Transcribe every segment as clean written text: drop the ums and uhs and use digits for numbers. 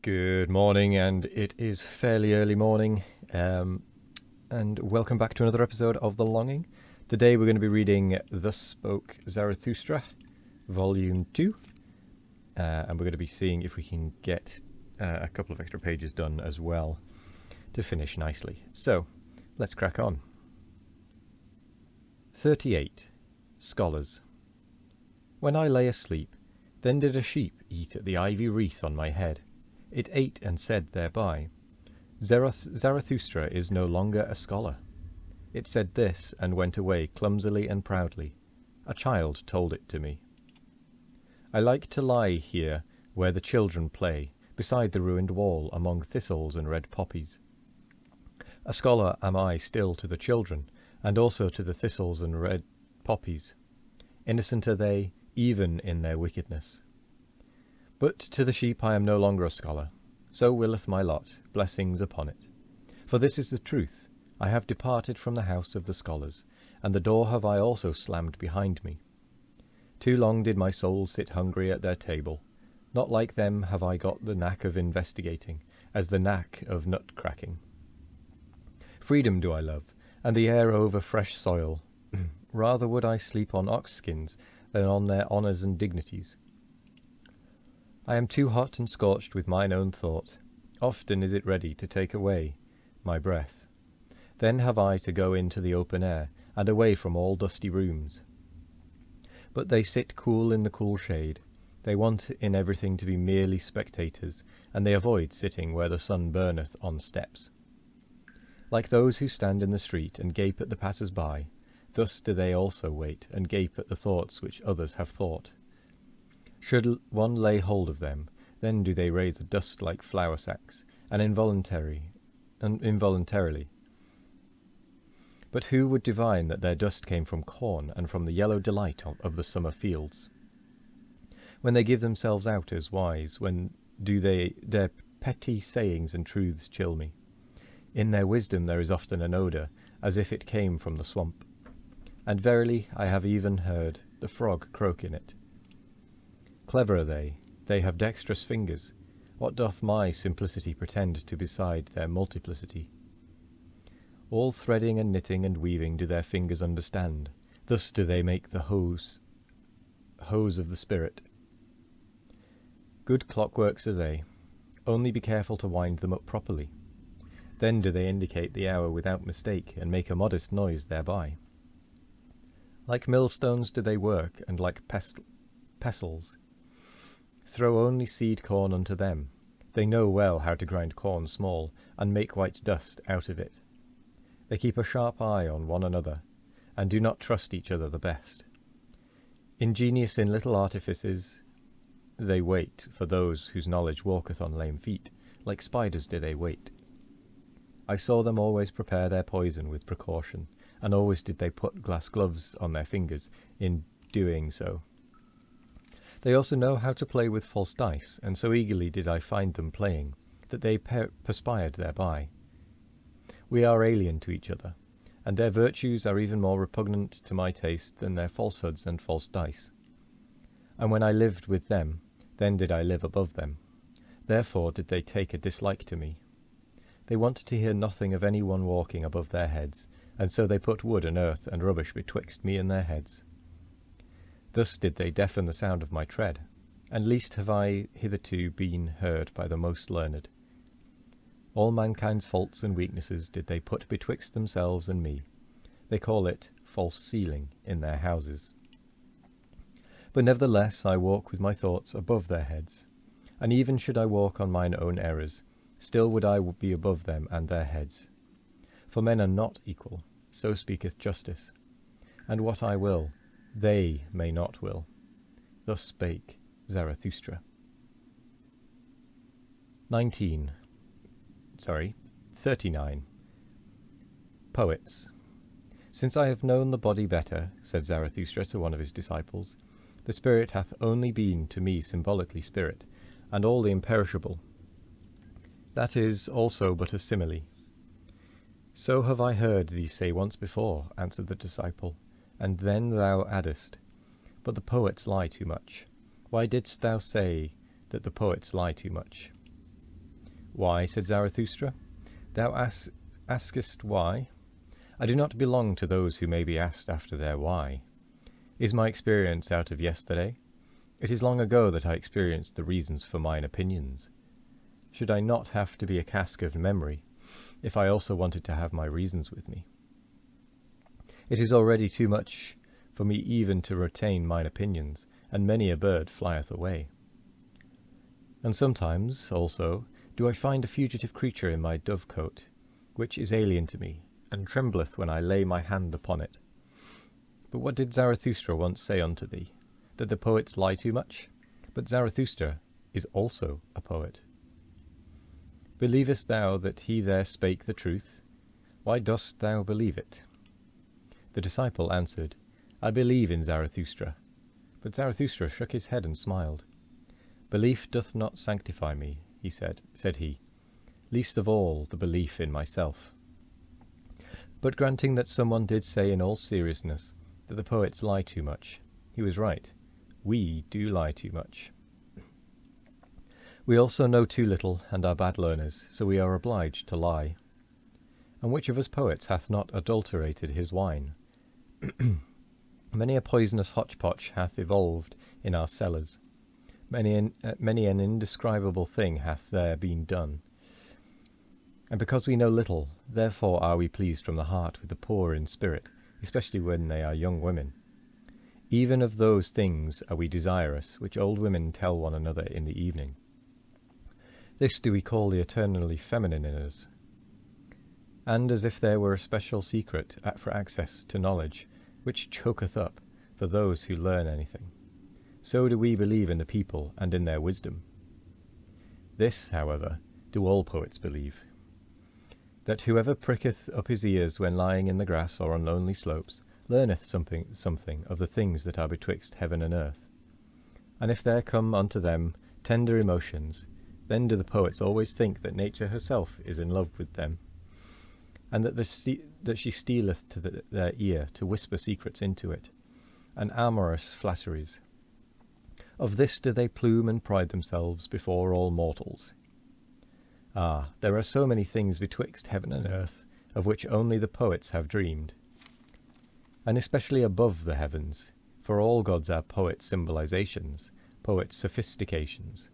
Good morning, and it is fairly early morning, and welcome back to another episode of The Longing. Today we're going to be reading Thus Spoke Zarathustra, Volume 2, and we're going to be seeing if we can get a couple of extra pages done as well to finish nicely. So, let's crack on. 38. Scholars. When I lay asleep, then did a sheep eat at the ivy wreath on my head. It ate and said thereby, Zarathustra is no longer a scholar. It said this and went away clumsily and proudly. A child told it to me. I like to lie here where the children play, beside the ruined wall among thistles and red poppies. A scholar am I still to the children, and also to the thistles and red poppies. Innocent are they, even in their wickedness. But to the sheep I am no longer a scholar. So willeth my lot, blessings upon it. For this is the truth, I have departed from the house of the scholars, and the door have I also slammed behind me. Too long did my soul sit hungry at their table. Not like them have I got the knack of investigating, as the knack of nut-cracking. Freedom do I love, and the air over fresh soil. Rather would I sleep on ox-skins than on their honours and dignities. I am too hot and scorched with mine own thought. Often is it ready to take away my breath. Then have I to go into the open air, and away from all dusty rooms. But they sit cool in the cool shade. They want in everything to be merely spectators, and they avoid sitting where the sun burneth on steps. Like those who stand in the street and gape at the passers-by, thus do they also wait, and gape at the thoughts which others have thought. Should one lay hold of them, then do they raise a dust like flour sacks, and involuntarily. But who would divine that their dust came from corn, and from the yellow delight of the summer fields? When they give themselves out as wise, when do their petty sayings and truths chill me? In their wisdom there is often an odour, as if it came from the swamp. And verily I have even heard the frog croak in it. Clever are they have dexterous fingers. What doth my simplicity pretend to beside their multiplicity? All threading and knitting and weaving do their fingers understand. Thus do they make the hose of the spirit. Good clockworks are they. Only be careful to wind them up properly. Then do they indicate the hour without mistake, and make a modest noise thereby. Like millstones do they work, and like pestles. Throw only seed corn unto them. They know well how to grind corn small, and make white dust out of it. They keep a sharp eye on one another, and do not trust each other the best. Ingenious in little artifices, they wait for those whose knowledge walketh on lame feet. Like spiders do they wait. I saw them always prepare their poison with precaution, and always did they put glass gloves on their fingers in doing so. They also know how to play with false dice, and so eagerly did I find them playing, that they perspired thereby. We are alien to each other, and their virtues are even more repugnant to my taste than their falsehoods and false dice. And when I lived with them, then did I live above them. Therefore did they take a dislike to me. They wanted to hear nothing of any one walking above their heads, and so they put wood and earth and rubbish betwixt me and their heads. Thus did they deafen the sound of my tread, and least have I hitherto been heard by the most learned. All mankind's faults and weaknesses did they put betwixt themselves and me. They call it false ceiling in their houses. But nevertheless I walk with my thoughts above their heads, and even should I walk on mine own errors, still would I be above them and their heads. For men are not equal, so speaketh justice, and what I will, they may not will. Thus spake Zarathustra. 39. Poets. Since I have known the body better, said Zarathustra to one of his disciples, the spirit hath only been to me symbolically spirit, and all the imperishable. That is also but a simile. So have I heard thee say once before, answered the disciple, and then thou addest, but the poets lie too much. Why didst thou say that the poets lie too much? Why, said Zarathustra? Thou askest why? I do not belong to those who may be asked after their why. Is my experience out of yesterday? It is long ago that I experienced the reasons for mine opinions. Should I not have to be a cask of memory, if I also wanted to have my reasons with me? It is already too much for me even to retain mine opinions, and many a bird flieth away. And sometimes, also, do I find a fugitive creature in my dovecote, which is alien to me, and trembleth when I lay my hand upon it. But what did Zarathustra once say unto thee? That the poets lie too much? But Zarathustra is also a poet. Believest thou that he there spake the truth? Why dost thou believe it? The disciple answered, I believe in Zarathustra. But Zarathustra shook his head and smiled. Belief doth not sanctify me, said he, least of all the belief in myself. But granting that someone did say in all seriousness that the poets lie too much, he was right. We do lie too much. We also know too little, and are bad learners, so we are obliged to lie. And which of us poets hath not adulterated his wine? Many a poisonous hotchpotch hath evolved in our cellars. Many an indescribable thing hath there been done. And because we know little, therefore are we pleased from the heart with the poor in spirit, especially when they are young women. Even of those things are we desirous, which old women tell one another in the evening. This do we call the eternally feminine in us. And as if there were a special secret for access to knowledge, which choketh up for those who learn anything, so do we believe in the people and in their wisdom. This, however, do all poets believe, that whoever pricketh up his ears when lying in the grass or on lonely slopes learneth something of the things that are betwixt heaven and earth. And if there come unto them tender emotions, then do the poets always think that nature herself is in love with them, and that she stealeth to their ear to whisper secrets into it, and amorous flatteries. Of this do they plume and pride themselves before all mortals. Ah, there are so many things betwixt heaven and earth, of which only the poets have dreamed. And especially above the heavens, for all gods are poets' symbolizations, poets' sophistications.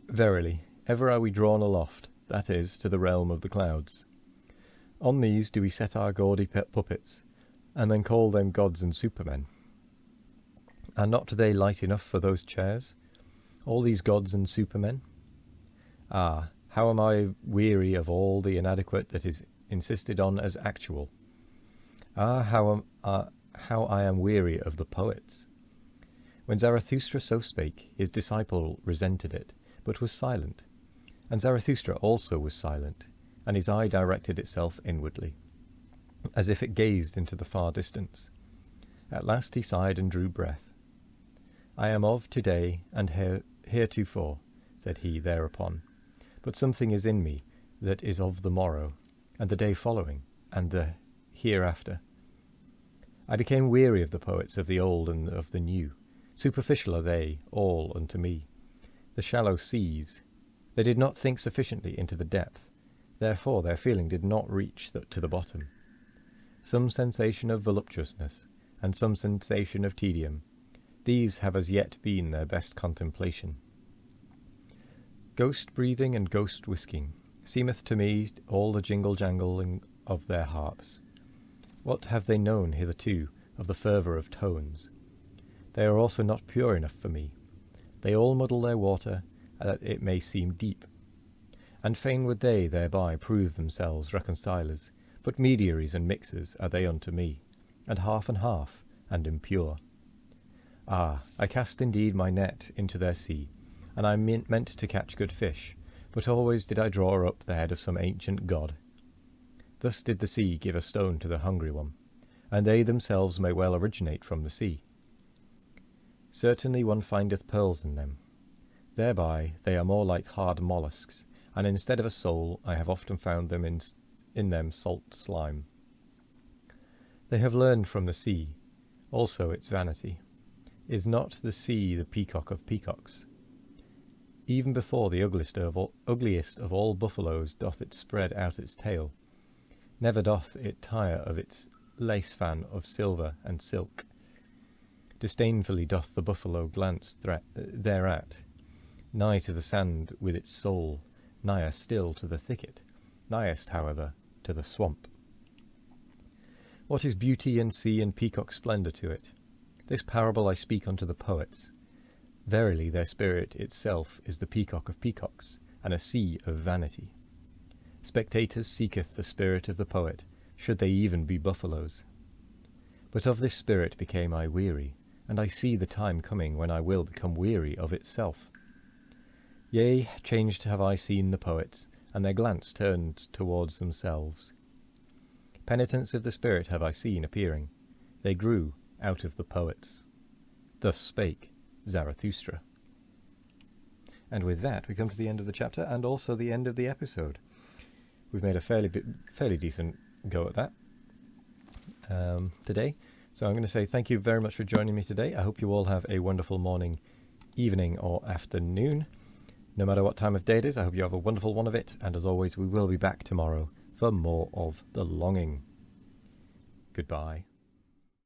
Verily, ever are we drawn aloft, that is, to the realm of the clouds. On these do we set our gaudy puppets, and then call them gods and supermen. Are not they light enough for those chairs, all these gods and supermen? Ah, how am I weary of all the inadequate that is insisted on as actual. Ah, how I am weary of the poets. When Zarathustra so spake, his disciple resented it, but was silent. And Zarathustra also was silent, and his eye directed itself inwardly, as if it gazed into the far distance. At last he sighed and drew breath. I am of to-day and heretofore, said he thereupon, but something is in me that is of the morrow, and the day following, and the hereafter. I became weary of the poets of the old and of the new. Superficial are they all unto me. The shallow seas. They did not think sufficiently into the depth. Therefore their feeling did not reach to the bottom. Some sensation of voluptuousness, and some sensation of tedium, these have as yet been their best contemplation. Ghost breathing and ghost whisking seemeth to me all the jingle-jangling of their harps. What have they known hitherto of the fervour of tones? They are also not pure enough for me. They all muddle their water, that it may seem deep. And fain would they thereby prove themselves reconcilers, but mediaries and mixers are they unto me, and half, and impure. Ah, I cast indeed my net into their sea, and I meant to catch good fish, but always did I draw up the head of some ancient god. Thus did the sea give a stone to the hungry one, and they themselves may well originate from the sea. Certainly one findeth pearls in them. Thereby they are more like hard mollusks, and instead of a soul I have often found them in them salt slime. They have learned from the sea, also its vanity. Is not the sea the peacock of peacocks? Even before the ugliest of all buffaloes doth it spread out its tail. Never doth it tire of its lace fan of silver and silk. Disdainfully doth the buffalo glance thereat, nigh to the sand with its soul, nigher still to the thicket, nighest, however, to the swamp. What is beauty and sea and peacock splendour to it? This parable I speak unto the poets. Verily their spirit itself is the peacock of peacocks, and a sea of vanity. Spectators seeketh the spirit of the poet, should they even be buffaloes. But of this spirit became I weary, and I see the time coming when I will become weary of itself. Yea, changed have I seen the poets, and their glance turned towards themselves. Penitents of the spirit have I seen appearing. They grew out of the poets. Thus spake Zarathustra. And with that, we come to the end of the chapter and also the end of the episode. We've made a fairly decent go at that today. So I'm going to say thank you very much for joining me today. I hope you all have a wonderful morning, evening, or afternoon. No matter what time of day it is, I hope you have a wonderful one of it. And as always, we will be back tomorrow for more of The Longing. Goodbye.